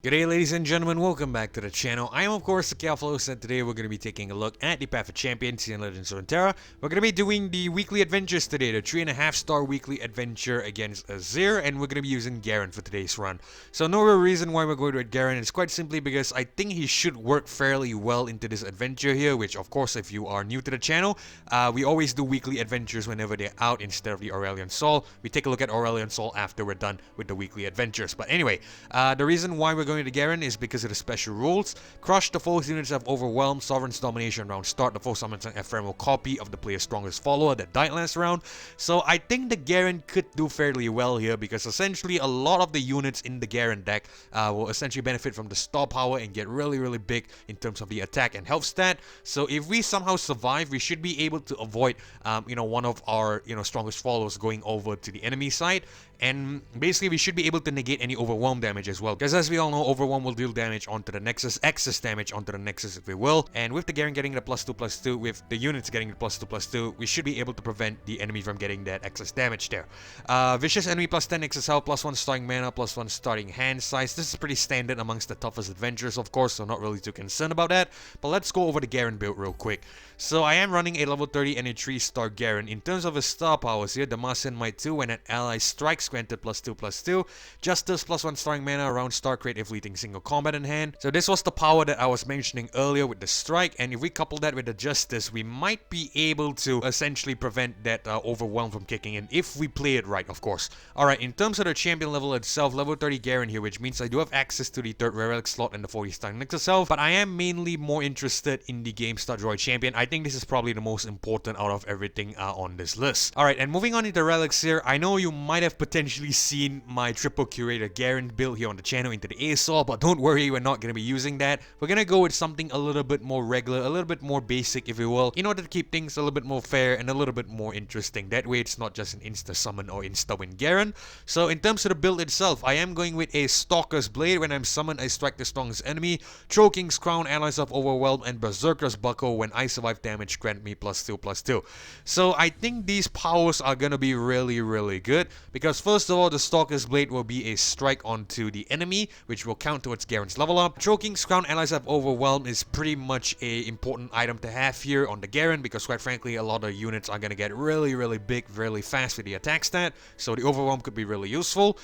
G'day ladies and gentlemen, welcome back to the channel. I am of course the Calfalos, and today we're going to be taking a look at the Path of Champions in Legends of Runeterra. We're going to be doing the weekly adventures today, the 3.5-star weekly adventure against Azir, and we're going to be using Garen for today's run. So no real reason why we're going to Garen, it's quite simply because I think he should work fairly well into this adventure here, which of course if you are new to the channel, we always do weekly adventures whenever they're out instead of the Aurelion Sol. We take a look at Aurelion Sol after we're done with the weekly adventures. But anyway, the reason why we're going to Garen is because of the special rules. Crush the foe's units have overwhelmed Sovereign's domination round start. The foe summons an ephemeral copy of the player's strongest follower that died last round. So I think the Garen could do fairly well here because essentially a lot of the units in the Garen deck will essentially benefit from the star power and get really big in terms of the attack and health stat. So if we somehow survive, we should be able to avoid one of our strongest followers going over to the enemy side. And basically we should be able to negate any overwhelm damage as well, because as we all know, overwhelm will deal damage onto the Nexus, excess damage onto the Nexus if we will. And with the Garen getting the +2/+2, with the units getting the +2/+2, we should be able to prevent the enemy from getting that excess damage there. Vicious enemy +10 Nexus health, +1 starting mana, +1 starting hand size. This is pretty standard amongst the toughest adventures of course, so not really too concerned about that. But let's go over the Garen build real quick. So I am running a level 30 and a 3-star Garen. In terms of his star powers here, Damacian Might 2, when an ally strikes, granted +2/+2. Justice, +1 starting mana, around star, create a fleeting single combat in hand. So this was the power that I was mentioning earlier with the strike, and if we couple that with the justice, we might be able to essentially prevent that overwhelm from kicking in, if we play it right, of course. Alright, in terms of the champion level itself, level 30 Garen here, which means I do have access to the 3rd Relic slot and the 40-star Nexus health, but I am mainly more interested in the game start droid champion. I think this is probably the most important out of everything on this list. Alright, and moving on into Relics here, I know you might have potentially seen my triple curator Garen build here on the channel into the ASOL, but don't worry, we're not going to be using that. We're going to go with something a little bit more regular, a little bit more basic if you will, in order to keep things a little bit more fair and a little bit more interesting. That way it's not just an insta summon or insta win Garen. So in terms of the build itself, I am going with a Stalker's Blade. When I'm summoned, I strike the strongest enemy. Choking's Crown, allies of overwhelmed, and Berserker's Buckle. When I survive damage, grant me +2/+2. So I think these powers are going to be really good, because first of all, the Stalker's Blade will be a strike onto the enemy, which will count towards Garen's level up. Choking's Crown, allies have overwhelmed is pretty much a important item to have here on the Garen, because quite frankly a lot of units are going to get really big really fast with the attack stat, so the overwhelm could be really useful.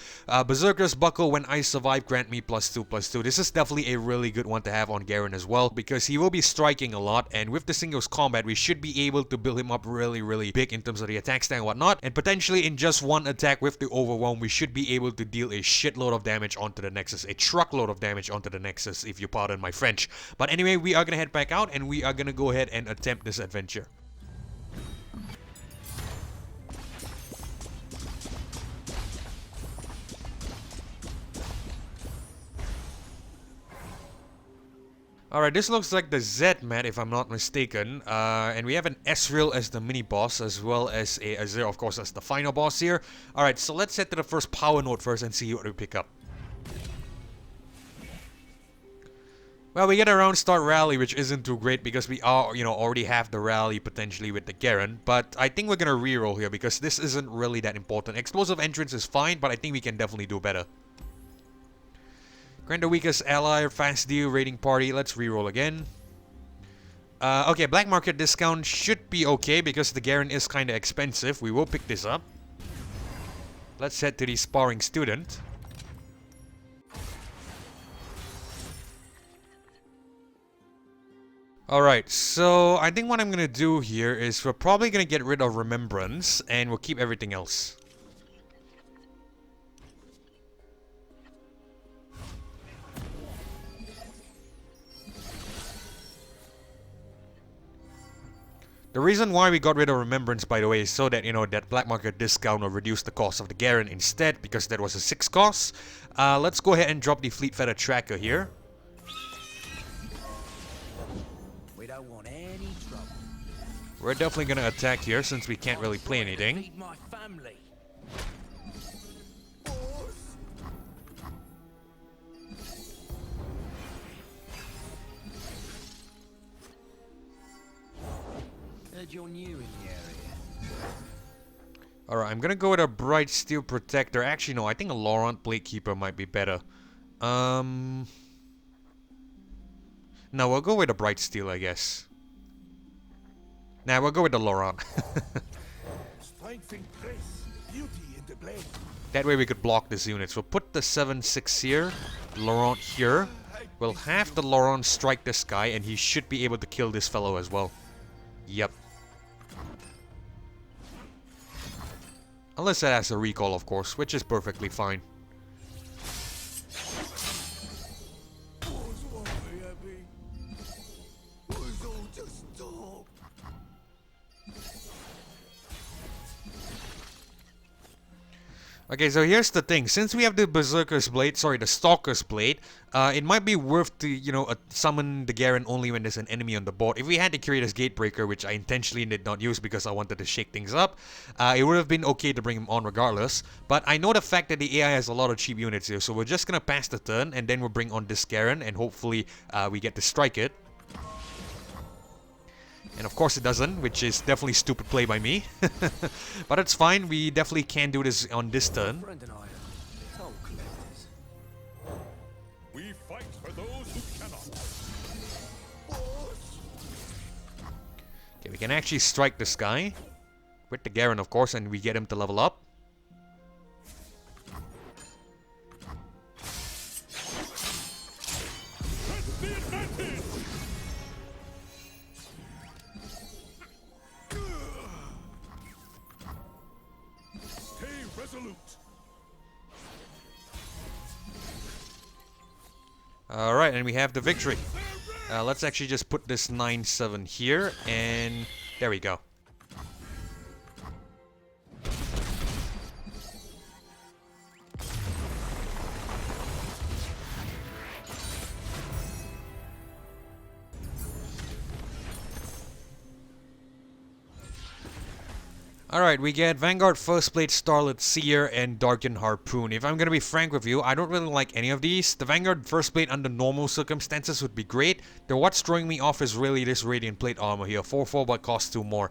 Berserker's Buckle, when I survive, grant me +2/+2. This is definitely a really good one to have on Garen as well, because he will be striking a lot, and with the singles combat we should be able to build him up really big in terms of the attack stat and whatnot, and potentially in just one attack with the overwhelm we should be able to deal a shitload of damage onto the Nexus, a truckload of damage onto the Nexus if you pardon my French. But anyway, we are gonna head back out and we are gonna go ahead and attempt this adventure. Alright, this looks like the Z map if I'm not mistaken, and we have an Ezreal as the mini boss as well as a Azir of course as the final boss here. Alright, so let's head to the first power node first and see what we pick up. Well, we get a round start rally, which isn't too great because we are, already have the rally potentially with the Garen, but I think we're gonna reroll here because this isn't really that important. Explosive entrance is fine, but I think we can definitely do better. Grant the weakest ally, fast deal, raiding party. Let's reroll again. Okay, black market discount should be okay because the Garen is kind of expensive. We will pick this up. Let's head to the Sparring Student. Alright, so I think what I'm gonna do here is we're probably gonna get rid of Remembrance and we'll keep everything else. The reason why we got rid of Remembrance, by the way, is so that, that black market discount will reduce the cost of the Garen instead, because that was a 6 cost. Let's go ahead and drop the Fleet Feather Tracker here. We don't want any trouble. We're definitely gonna attack here since we can't really play anything. Feed my family. Heard you're new in the area. Alright, I'm gonna go with a Bright Steel Protector. Actually, no, I think a Laurent Bladekeeper might be better. No, we'll go with the Bright Steel, I guess. Nah, we'll go with the Laurent. Strength in grace, beauty in the blade. That way we could block this unit. So we'll put the 7/6 here, Laurent here. We'll have the Laurent strike this guy, and he should be able to kill this fellow as well. Yep. Unless it has a recall, of course, which is perfectly fine. Okay, so here's the thing. Since we have the Berserker's Blade, sorry, the Stalker's Blade, it might be worth to, you know, summon the Garen only when there's an enemy on the board. If we had the Curator's Gatebreaker, which I intentionally did not use because I wanted to shake things up, it would have been okay to bring him on regardless. But I know the fact that the AI has a lot of cheap units here, so we're just gonna pass the turn, and then we'll bring on this Garen, and hopefully we get to strike it. And of course it doesn't, which is definitely stupid play by me. But it's fine, we definitely can do this on this turn. We fight for those who cannot. Okay, we can actually strike this guy. With the Garen, of course, and we get him to level up. That's the advantage. Stay resolute. Alright, and we have the victory. Let's actually just put this 9/7 here, and there we go. Alright, we get Vanguard, First Blade, Starlit Seer, and Darkened Harpoon. If I'm gonna be frank with you, I don't really like any of these. The Vanguard First Blade under normal circumstances would be great. Though what's throwing me off is really this Radiant Plate armor here. 4/4 but costs 2 more.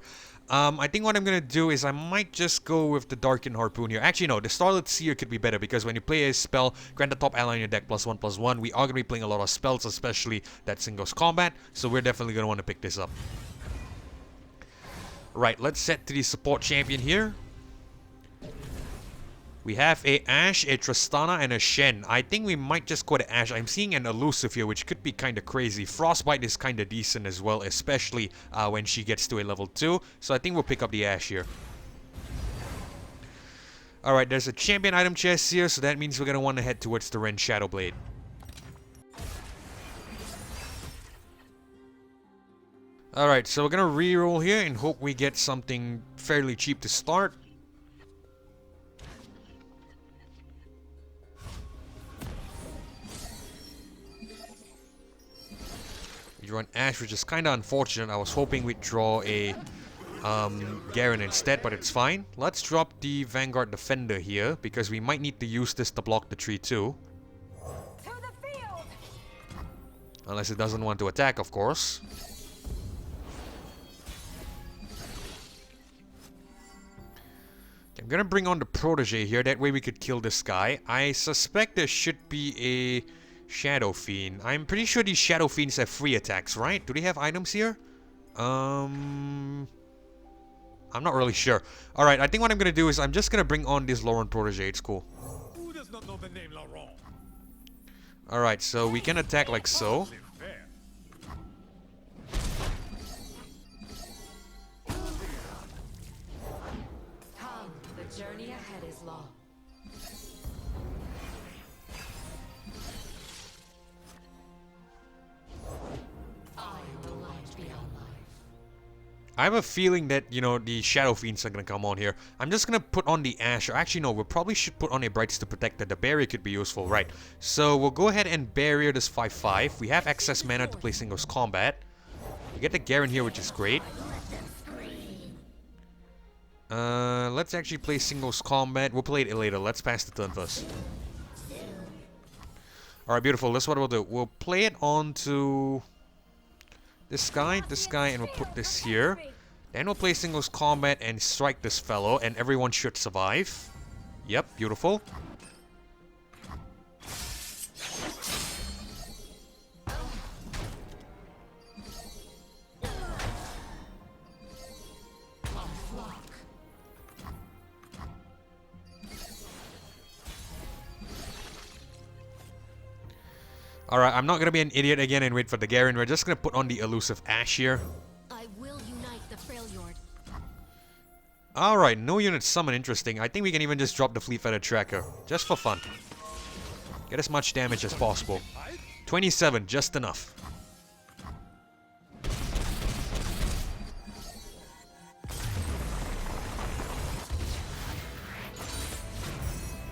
I think what I'm gonna do is I might just go with the Darkened Harpoon here. Actually no, the Starlit Seer could be better because when you play a spell, grant the top ally in your deck +1/+1, we are gonna be playing a lot of spells, especially that singles combat, so we're definitely gonna want to pick this up. Right, let's set to the support champion here. We have a Ashe, a Tristana, and a Shen. I think we might just go to Ashe. I'm seeing an Elusive here, which could be kind of crazy. Frostbite is kind of decent as well, especially when she gets to a level 2. So I think we'll pick up the Ashe here. Alright, there's a champion item chest here, so that means we're going to want to head towards the Ren Shadowblade. Alright, so we're gonna reroll here and hope we get something fairly cheap to start. We draw an Ashe, which is kinda unfortunate. I was hoping we'd draw a Garen instead, but it's fine. Let's drop the Vanguard Defender here, because we might need to use this to block the tree too. Unless it doesn't want to attack, of course. I'm gonna bring on the Protege here, that way we could kill this guy. I suspect there should be a Shadow Fiend. I'm pretty sure these Shadow Fiends have free attacks, right? Do they have items here? I'm not really sure. Alright, I think what I'm gonna do is I'm just gonna bring on this Laurent Protege, it's cool. Who does not know the name Laurent? Alright, so we can attack like so. The journey ahead is long. I am the light beyond life. I have a feeling that, you know, the Shadow Fiends are gonna come on here. I'm just gonna put on the Ashe. Or actually, no, we probably should put on a Bright to protect that. The barrier could be useful, right? So we'll go ahead and barrier this 5/5. We have excess mana to play singles combat. We get the Garen here, which is great. Let's actually play singles combat. We'll play it later. Let's pass the turn first. Alright, beautiful. That's what we'll do. We'll play it on to this guy, and we'll put this here. Then we'll play singles combat and strike this fellow, and everyone should survive. Yep, beautiful. Alright, I'm not gonna be an idiot again and wait for the Garen. We're just gonna put on the elusive Ash here. I will unite the Freljord. Alright, no unit summon, interesting. I think we can even just drop the Fleet Feather Tracker. Just for fun. Get as much damage as possible. 27, just enough.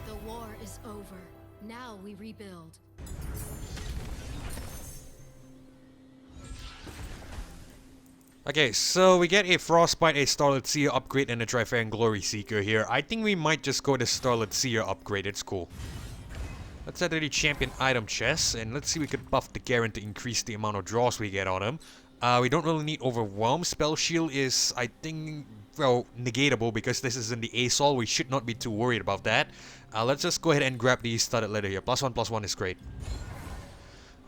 The war is over. Now we rebuild. Okay, so we get a Frostbite, a Starlit Seer upgrade, and a Trifarian Glory Seeker here. I think we might just go to Starlit Seer upgrade, it's cool. Let's head to the champion item chest, and let's see if we could buff the Garen to increase the amount of draws we get on him. We don't really need Overwhelm. Spell Shield is, I think, well, negatable because this is in the ASOL. We should not be too worried about that. Let's just go ahead and grab the Studded Leather here. +1/+1 is great.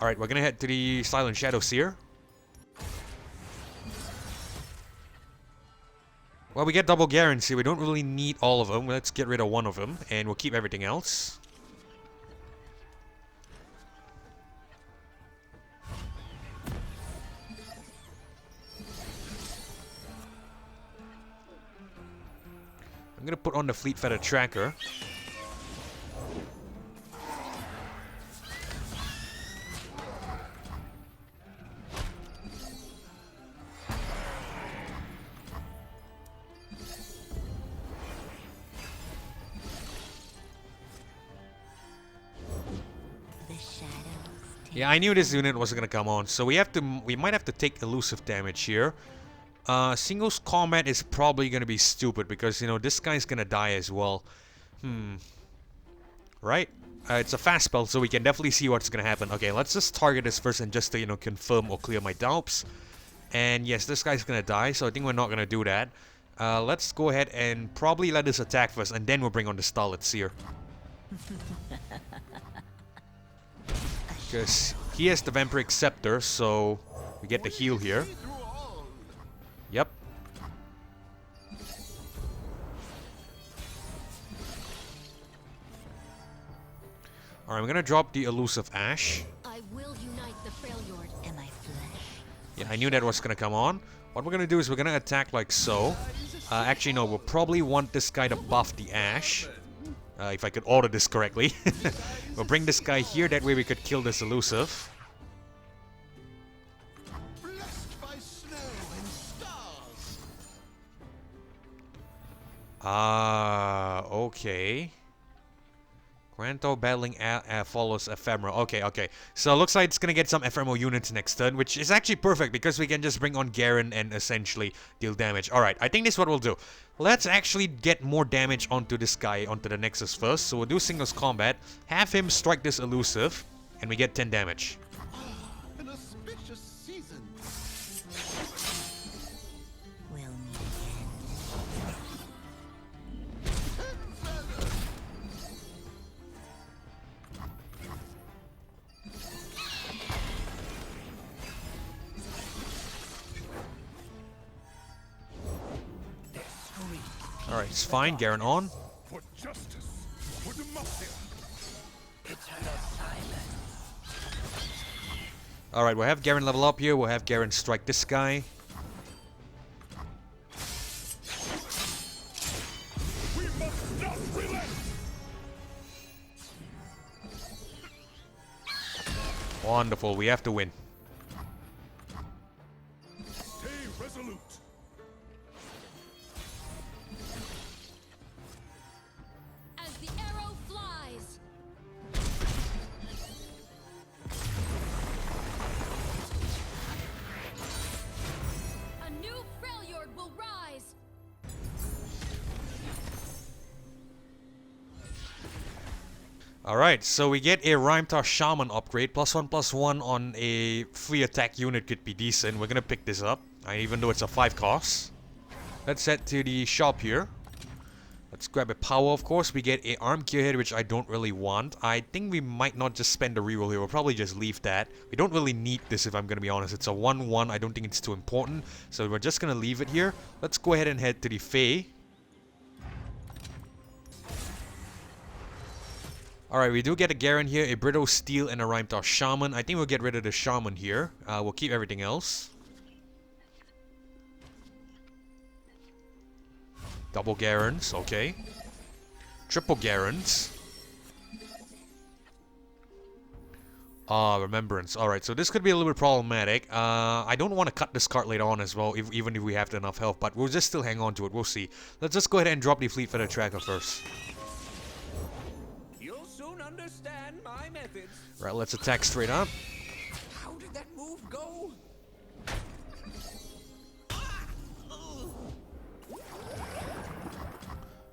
Alright, we're gonna head to the Silent Shadowseer. Well, we get double Garen, we don't really need all of them. Let's get rid of one of them, and we'll keep everything else. I'm gonna put on the Fleet Feather Tracker. Yeah, I knew this unit was gonna come on, so we might have to take elusive damage here. Singles combat is probably gonna be stupid because, you know, this guy's gonna die as well. Right? It's a fast spell, so we can definitely see what's gonna happen. Okay, let's just target this first and just to, you know, confirm or clear my doubts. And yes, this guy's gonna die, so I think we're not gonna do that. Let's go ahead and probably let this attack first, and then we'll bring on the Starlit Seer. Because he has the Vampiric Scepter, so we get the heal here. Yep. Alright, I'm gonna drop the elusive Ash. I will unite the Freljord and my flesh. Yeah, I knew that was gonna come on. What we're gonna do is we're gonna attack like so. Actually, no, we'll probably want this guy to buff the Ash. If I could order this correctly. We'll bring this guy here, that way we could kill this elusive. Blessed by snow and stars. Okay. Granto battling follows Ephemera. Okay. So it looks like it's gonna get some Ephemeral units next turn, which is actually perfect because we can just bring on Garen and essentially deal damage. Alright, I think this is what we'll do. Let's actually get more damage onto this guy, onto the Nexus first. So we'll do singles combat, have him strike this elusive, and we get 10 damage. An auspicious season. We'll meet again. Alright, it's fine. Garen on. For justice. For democracy. Eternal silence. Alright, we'll have Garen level up here. We'll have Garen strike this guy. We must not relent. Wonderful. We have to win. Stay resolute. As the arrow flies. A new Freljord will rise. Alright, so we get a Rhymetar Shaman upgrade. +1/+1 on a free attack unit could be decent. We're gonna pick this up, even though it's a 5 cost. Let's head to the shop here. Let's grab a power, of course. We get a arm gear here, which I don't really want. I think we might not just spend the reroll here. We'll probably just leave that. We don't really need this, if I'm gonna be honest. It's a 1/1. I don't think it's too important. So we're just gonna leave it here. Let's go ahead and head to the Fae. Alright, we do get a Garen here, a Brittle Steel, and a Rhymetar Shaman. I think we'll get rid of the Shaman here. We'll keep everything else. Double Garens, okay. Triple Garens. Remembrance. Alright, so this could be a little bit problematic. I don't want to cut this card later on as well, even if we have enough health, but we'll just still hang on to it. We'll see. Let's just go ahead and drop the Fleet Feather Tracker first. You'll soon understand my methods. Right, let's attack straight up. How did that move go?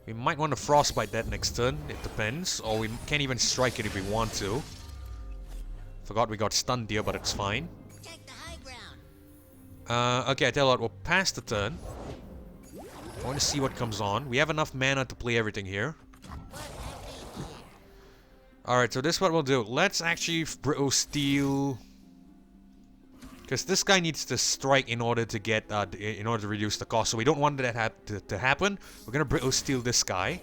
We might want to Frostbite that next turn. It depends. Or we can't even strike it if we want to. Forgot we got stunned here, but it's fine. Take the high ground. Okay, I tell you what, we'll pass the turn. I want to see what comes on. We have enough mana to play everything here. Alright, so this is what we'll do. Let's actually Brittle Steel. Because this guy needs to strike in order to get, in order to reduce the cost. So we don't want that to happen. We're gonna Brittle Steel this guy.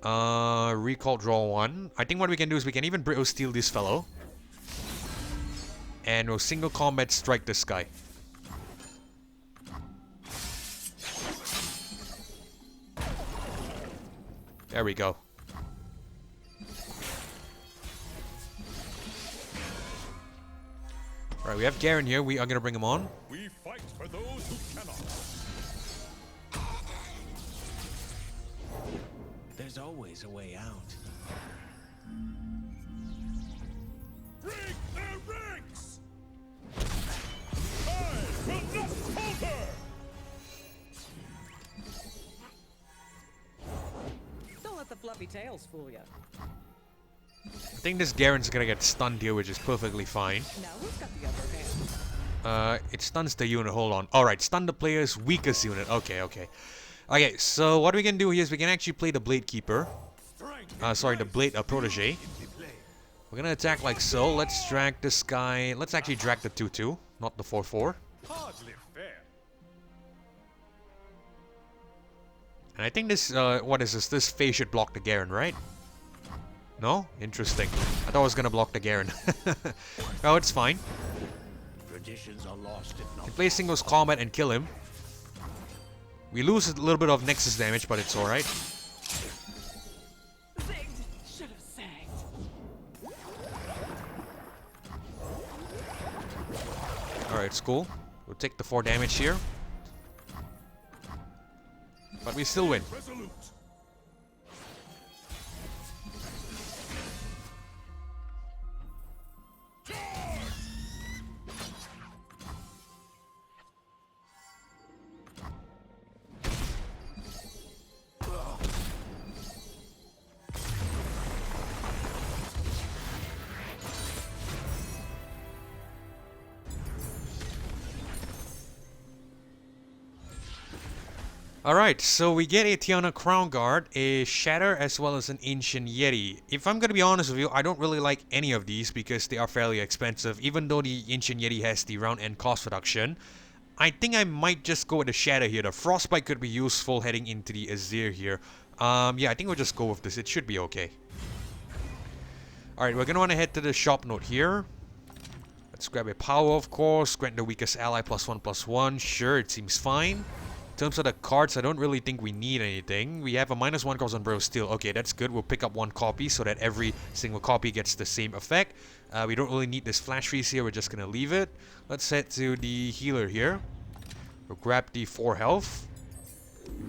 Recall draw 1. I think what we can do is we can even Brittle Steel this fellow. And we'll single combat strike this guy. There we go. Alright, we have Garen here. We are gonna bring him on. We fight for those who cannot. There's always a way out. Break their ranks! I will not falter! Don't let the fluffy tails fool you. I think this Garen's gonna get stunned here, which is perfectly fine. Now who's got the upper hand? It stuns the unit. Hold on. Alright, stun the player's weakest unit. Okay, okay. Okay, so what we can do here is we can actually play the Blade Keeper. Sorry, the Blade Protege. We're gonna attack like so. Let's drag this guy. Let's actually drag the 2-2, not the 4-4. Hardly fair. And I think this, what is this? This Fae should block the Garen, right? No? Interesting. I thought I was gonna block the Garen. Oh, it's fine. Traditions are lost if not. Can play singles combat and kill him. We lose a little bit of Nexus damage, but it's alright. Zigged! Should have sagged. Alright, it's cool. We'll take the 4 damage here. But we still win. Resolute. Alright, so we get a Tianna Crownguard, a Shatter, as well as an Ancient Yeti. If I'm gonna be honest with you, I don't really like any of these because they are fairly expensive. Even though the Ancient Yeti has the round end cost reduction, I think I might just go with the Shatter here. The Frostbite could be useful heading into the Azir here. Yeah, I think we'll just go with this. It should be okay. Alright, we're gonna want to head to the shop note here. Let's grab a power, of course. Grant the weakest ally +1/+1. Sure, it seems fine. In terms of the cards, I don't really think we need anything. We have a -1 cost on Brittle Steel. Okay, that's good. We'll pick up 1 copy so that every single copy gets the same effect. We don't really need this Flash Freeze here. We're just gonna leave it. Let's head to the healer here. We'll grab the 4 health.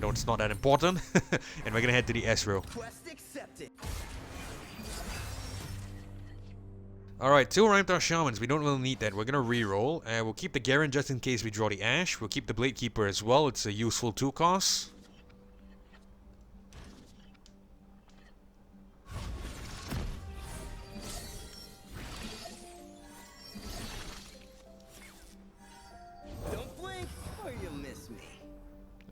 No, it's not that important. And we're gonna head to the Ezreal. Quest accepted. Alright, 2 Rhymetar Shamans. We don't really need that. We're gonna reroll. We'll keep the Garen just in case we draw the Ash. We'll keep the Blade Keeper as well. It's a useful 2 cost. Don't blink or you'll miss me.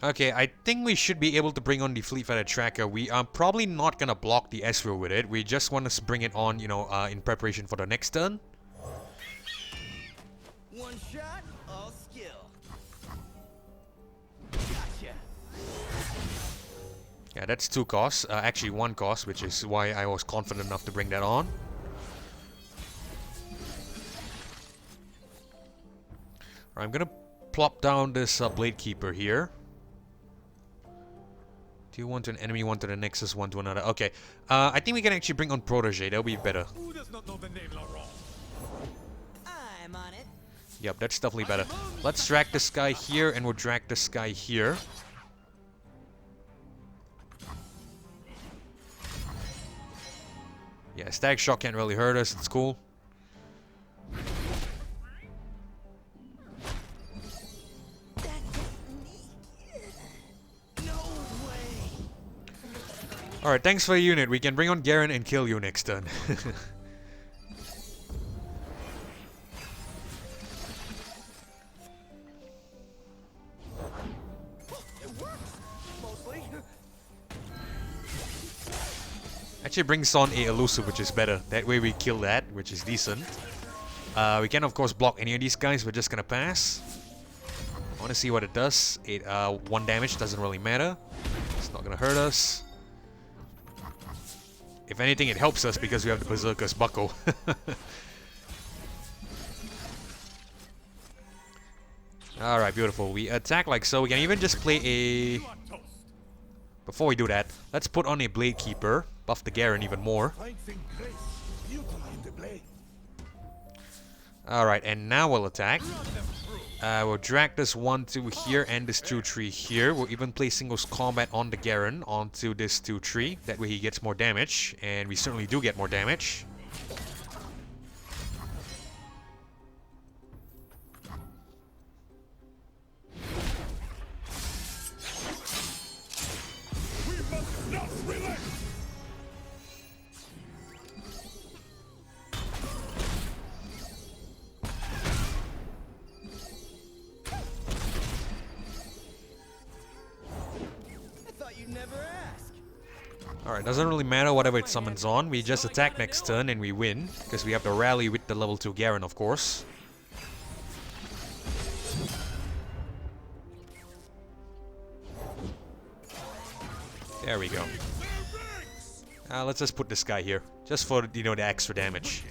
Okay, I think we should be able to bring on the Fleet Feather Tracker. We are probably not gonna block the Ezreal with it. We just want to bring it on, you know, in preparation for the next turn. One shot, all skill. Gotcha. Yeah, that's 2 costs. Actually 1 cost, which is why I was confident enough to bring that on. Right, I'm gonna plop down this Blade Keeper here. 2 1 to an enemy, 1 to the Nexus, 1 to another. Okay, I think we can actually bring on Protege. That'll be better. Who does not know the name Laurent? I'm on it. Yep, that's definitely better. Let's drag this guy here, and we'll drag this guy here. Yeah, Static Shock can't really hurt us. It's cool. Alright, thanks for the unit. We can bring on Garen and kill you next turn. Actually brings on a elusive, which is better. That way we kill that, which is decent. We can of course block any of these guys. We're just gonna pass. I want to see what it does. 1 damage, doesn't really matter. It's not gonna hurt us. If anything, it helps us because we have the Berserker's Buckle. Alright, beautiful. We attack like so. We can even just play a... Before we do that, let's put on a Blade Keeper. Buff the Garen even more. Strength in grace, beauty in the blade. Alright, and now we'll attack. We'll drag this 1-2 here and this 2-3 here. We'll even play singles combat on the Garen onto this 2-3. That way he gets more damage, and we certainly do get more damage. We must not relent. Alright, doesn't really matter whatever it summons on. We just attack next turn and we win. Because we have the rally with the level 2 Garen, of course. There we go. Let's just put this guy here. Just for, you know, the extra damage.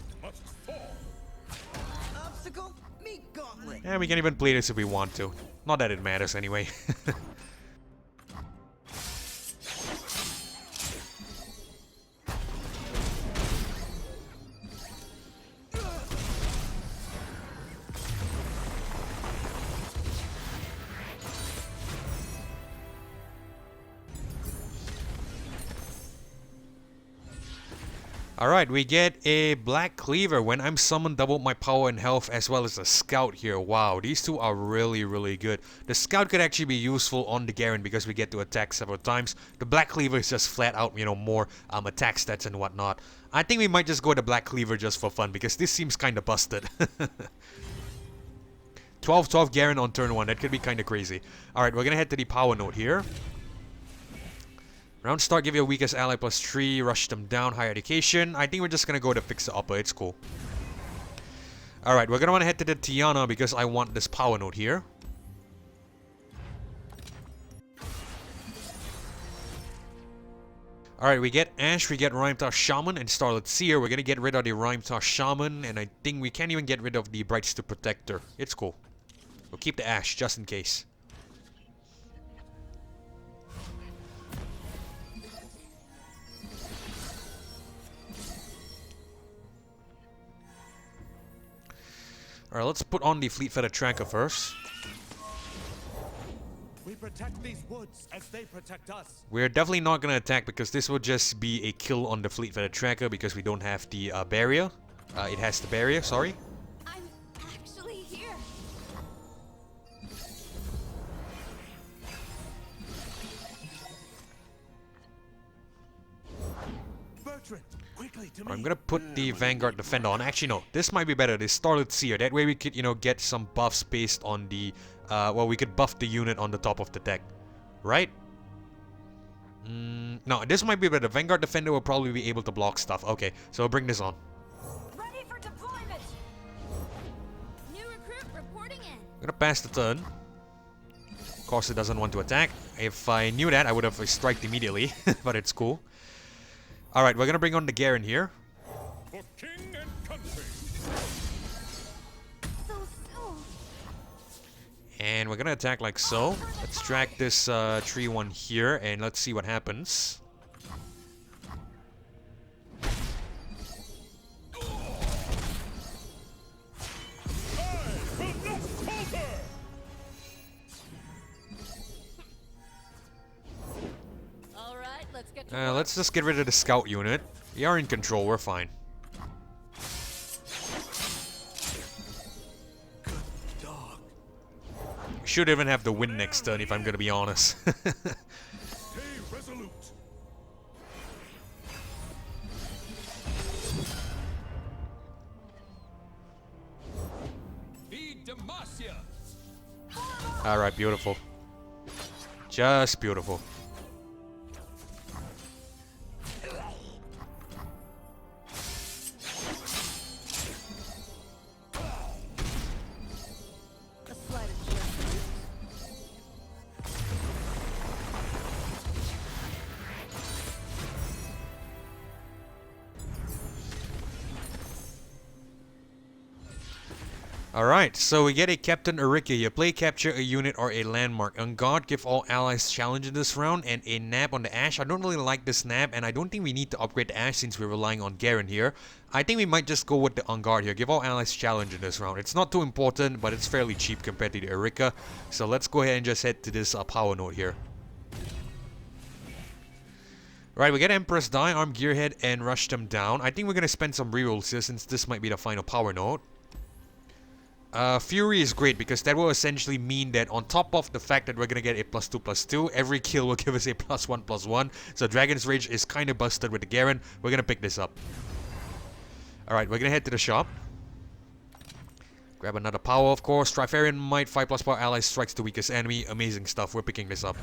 Obstacle, meet gauntlet. And we can even play this if we want to. Not that it matters anyway. Alright, we get a Black Cleaver. When I'm summoned, double my power and health as well as a Scout here. Wow, these two are really, really good. The Scout could actually be useful on the Garen because we get to attack several times. The Black Cleaver is just flat out, you know, more attack stats and whatnot. I think we might just go with the Black Cleaver just for fun because this seems kind of busted. 12-12 Garen on turn 1, that could be kind of crazy. Alright, we're gonna head to the power node here. Round start, give your weakest ally +3, rush them down, higher education. I think we're just gonna go to fix the upper, it's cool. Alright, we're gonna wanna head to the Tianna because I want this power node here. Alright, we get Ashe, we get Rhymetar Shaman and Starlit Seer. We're gonna get rid of the Rhymetar Shaman, and I think we can't even get rid of the Brightstone Protector. It's cool. We'll keep the Ashe just in case. Alright, let's put on the Fleet Feather Tracker first. We protect these woods as they protect us. We're definitely not going to attack because this will just be a kill on the Fleet Feather Tracker because we don't have the barrier. It has the barrier, sorry. I'm actually here. Bertrand, quickly to me. I'm gonna put the Vanguard Defender on. Actually, no. This might be better. The Starlit Seer. That way we could, you know, get some buffs based on the... well, we could buff the unit on the top of the deck. Right? No, this might be better. The Vanguard Defender will probably be able to block stuff. Okay, so we'll bring this on. Ready for deployment. New recruit reporting in. I'm gonna pass the turn. Of course, it doesn't want to attack. If I knew that, I would have striked immediately, but it's cool. Alright, we're gonna bring on the Garen here. For king and country. And we're gonna attack like so. Let's drag this tree one here, and let's see what happens. Let's just get rid of the scout unit. We are in control, we're fine. We should even have the win next turn if I'm gonna be honest. Stay resolute. Alright, beautiful. Just beautiful. Alright, so we get a Captain Arcadia here. Play capture a unit or a landmark. On guard, give all allies challenge in this round, and a nab on the Ashe. I don't really like this nab, and I don't think we need to upgrade the Ashe since we're relying on Garen here. I think we might just go with the on guard here. Give all allies challenge in this round. It's not too important, but it's fairly cheap compared to the Erika. So let's go ahead and just head to this power node here. Right, we get Empress Die, Arm Gearhead, and rush them down. I think we're going to spend some rerolls here since this might be the final power node. Fury is great because that will essentially mean that on top of the fact that we're gonna get a +2/+2, every kill will give us a +1/+1. So Dragon's Rage is kind of busted with the Garen. We're gonna pick this up. Alright, we're gonna head to the shop. Grab another power, of course. Trifarian Might, 5+ power ally strikes the weakest enemy. Amazing stuff. We're picking this up.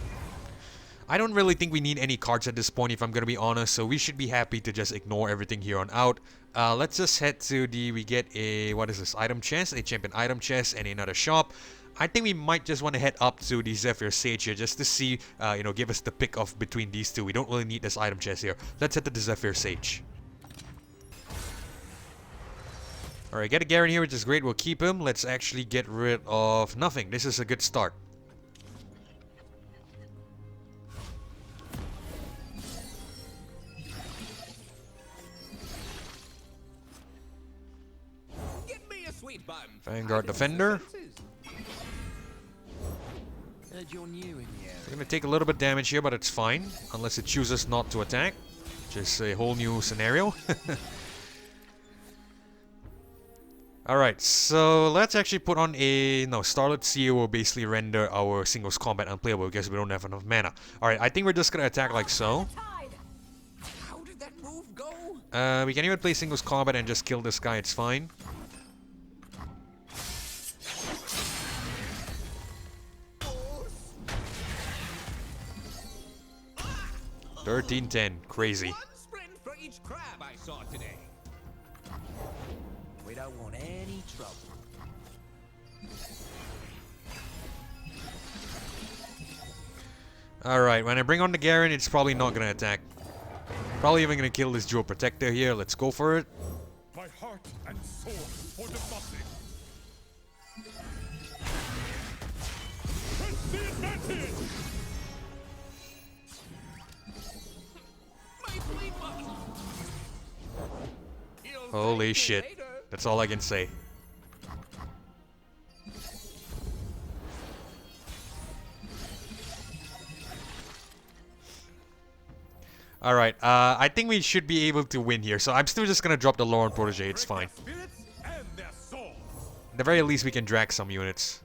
I don't really think we need any cards at this point if I'm gonna be honest, so we should be happy to just ignore everything here on out. Let's just head to the, we get a, what is this, item chest, a champion item chest, and another shop. I think we might just want to head up to the Zephyr Sage here just to see, you know, give us the pick of between these two. We don't really need this item chest here. Let's head to the Zephyr Sage. Alright, get a Garen here, which is great. We'll keep him. Let's actually get rid of nothing. This is a good start. Vanguard Defender. Heard you're new in the area. We're gonna take a little bit of damage here, but it's fine. Unless it chooses not to attack. Which is a whole new scenario. Alright, so let's actually put on a... No, Starlit Seer will basically render our singles combat unplayable because we don't have enough mana. Alright, I think we're just gonna attack like so. How did that move go? We can even play singles combat and just kill this guy, it's fine. 13-10, crazy. One sprint for each crab I saw today. We don't want any trouble. Alright, when I bring on the Garen, it's probably not gonna attack. Probably even gonna kill this Jewel Protector here. Let's go for it. My heart and soul for democracy. Press the advantage. Holy shit. That's all I can say. Alright, I think we should be able to win here. So I'm still just gonna drop the Lauren Protege, it's fine. At the very least we can drag some units.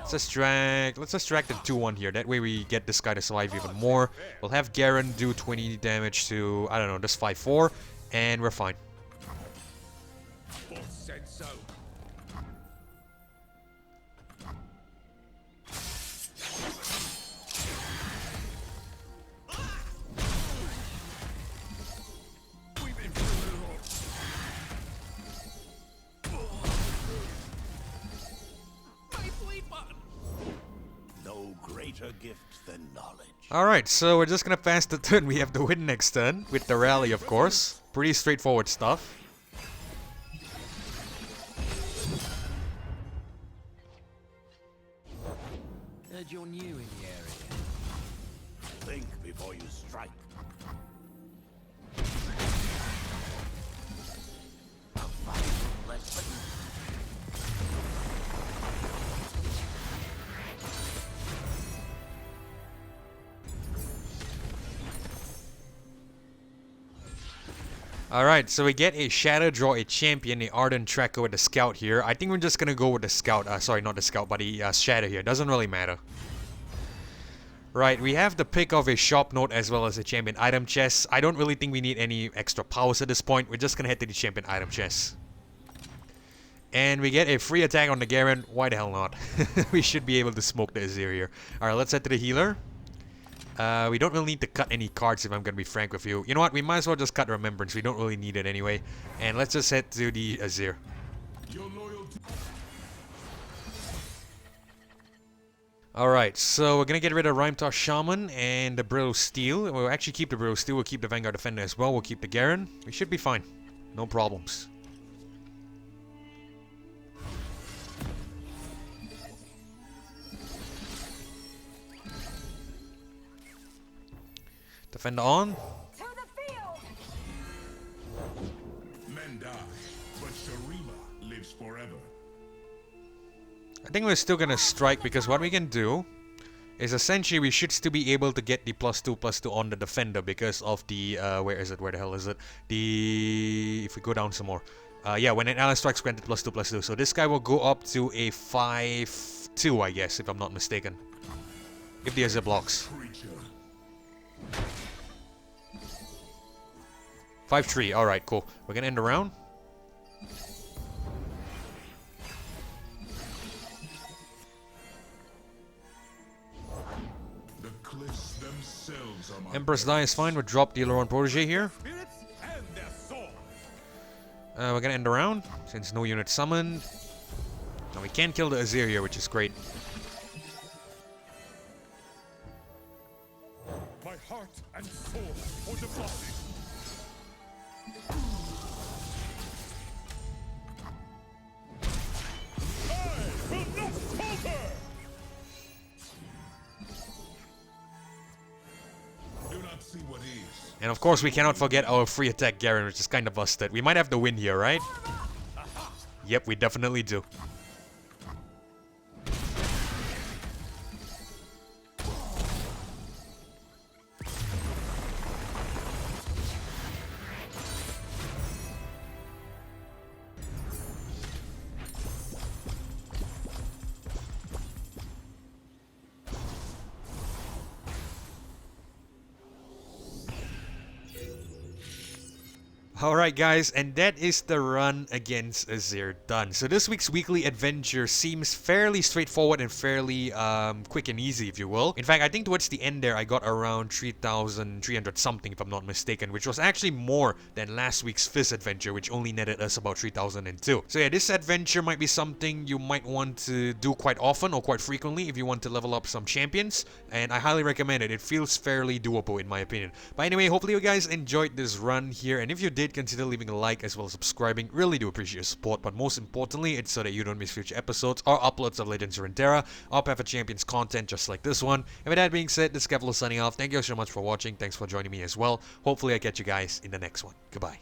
Let's just drag the 2-1 here. That way we get this guy to survive even more. We'll have Garen do 20 damage to, I don't know, just 5-4. And we're fine. Boss said so. greater gift than knowledge. Alright, so we're just gonna pass the turn. We have to win next turn with the rally, of course. Pretty straightforward stuff. Heard you're new in the area. Think before you strike. A vital lesson. Alright, so we get a Shadow, draw a champion, a Ardent Tracker with a Scout here. I think we're just gonna go with the Scout. Sorry, not the Scout, but the Shadow here. Doesn't really matter. Right, we have the pick of a Shop Note as well as a Champion Item Chest. I don't really think we need any extra powers at this point. We're just gonna head to the Champion Item Chest. And we get a free attack on the Garen. Why the hell not? We should be able to smoke the Azir here. Alright, let's head to the healer. We don't really need to cut any cards if I'm gonna be frank with you. You know what? We might as well just cut Remembrance. We don't really need it anyway. And let's just head to the Azir. Alright, so we're gonna get rid of Rhyme-Toss Shaman and the Brittle Steel. We'll actually keep the Brittle Steel. We'll keep the Vanguard Defender as well. We'll keep the Garen. We should be fine. No problems. Defender on. To the field! Men die, but Sharima lives forever. I think we're still gonna strike because what we can do is essentially we should still be able to get the +2/+2 on the defender because of the where is it? Where the hell is it? If we go down some more. Yeah, when an ally strikes, granted +2/+2. So this guy will go up to a 5/2, I guess, if I'm not mistaken. If the Azir blocks. 5/3. Alright, cool. We're gonna end the round. The cliffs themselves are my Empress Die is fine. We'll drop the Aileron Protege here. spirits and their sword. We're gonna end the round since no unit summoned. Now we can kill the Azir here, which is great. My heart and soul for the body. I will not falter. Do not see what is. And of course we cannot forget our free attack Garen, which is kind of busted. We might have to win here, right? Yep, we definitely do. Alright guys, and that is the run against Azir done. So this week's weekly adventure seems fairly straightforward and fairly quick and easy, if you will. In fact, I think towards the end there I got around 3,300 something if I'm not mistaken, which was actually more than last week's Fizz adventure, which only netted us about 3,002. So yeah, this adventure might be something you might want to do quite often or quite frequently if you want to level up some champions, and I highly recommend it. It feels fairly doable in my opinion. But anyway, hopefully you guys enjoyed this run here, and if you did, consider leaving a like as well as subscribing. Really do appreciate your support, but most importantly, it's so that you don't miss future episodes or uploads of Legends of Runeterra or Path of Champions content just like this one. And with that being said, this is Kevlo signing off. Thank you so much for watching. Thanks for joining me as well. Hopefully I catch you guys in the next one. Goodbye.